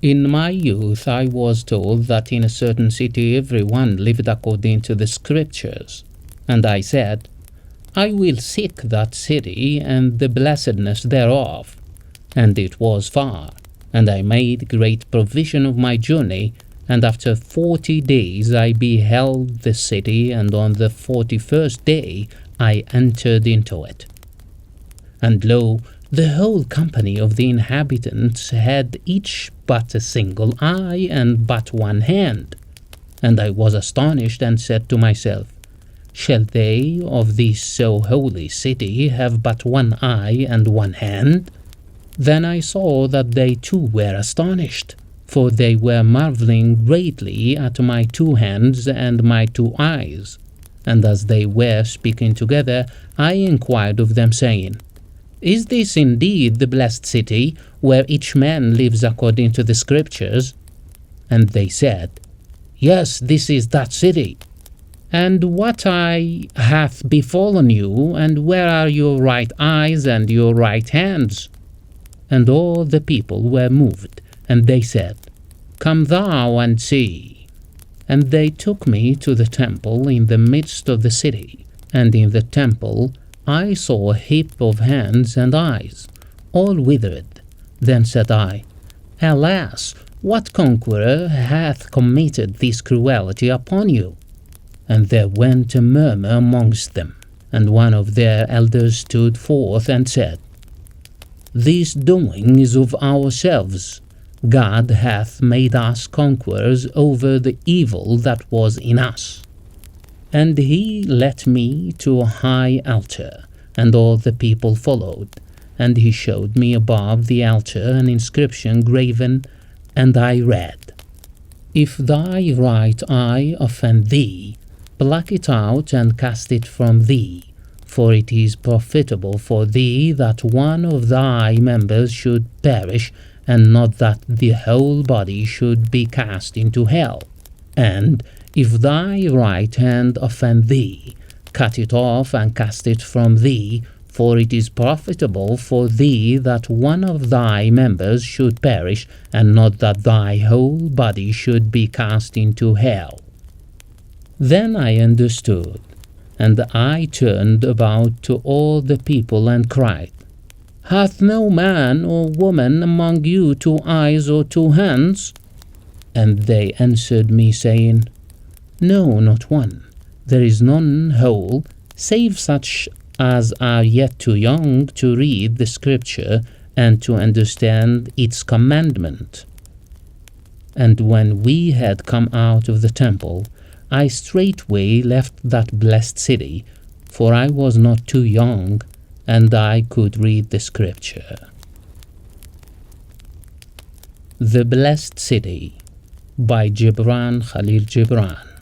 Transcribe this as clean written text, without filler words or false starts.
In my youth I was told that in a certain city everyone lived according to the scriptures, and I said, I will seek that city and the blessedness thereof. And it was far, and I made great provision of my journey, and after 40 days I beheld the city, and on the 41st day I entered into it. And lo, the whole company of the inhabitants had each but a single eye and but one hand. And I was astonished, and said to myself, Shall they of this so holy city have but one eye and one hand? Then I saw that they too were astonished, for they were marveling greatly at my 2 hands and my 2 eyes. And as they were speaking together, I inquired of them, saying, Is this indeed the blessed city, where each man lives according to the scriptures? And they said, Yes, this is that city. And what hath befallen you, and where are your right eyes and your right hands? And all the people were moved, and they said, Come thou and see. And they took me to the temple in the midst of the city, and in the temple I saw a heap of hands and eyes, all withered. Then said I, Alas, what conqueror hath committed this cruelty upon you? And there went a murmur amongst them, and one of their elders stood forth and said, This doing is of ourselves. God hath made us conquerors over the evil that was in us. And he led me to a high altar, and all the people followed. And he showed me above the altar an inscription graven, and I read, If thy right eye offend thee, pluck it out and cast it from thee, for it is profitable for thee that one of thy members should perish, and not that the whole body should be cast into hell. And if thy right hand offend thee, cut it off and cast it from thee, for it is profitable for thee that one of thy members should perish, and not that thy whole body should be cast into hell. Then I understood, and I turned about to all the people and cried, Hath no man or woman among you 2 eyes or 2 hands? And they answered me, saying, No, not one. There is none whole, save such as are yet too young to read the scripture and to understand its commandment. And when we had come out of the temple, I straightway left that blessed city, for I was not too young, and I could read the scripture. The Blessed City by Gibrane Khalil Gibrane.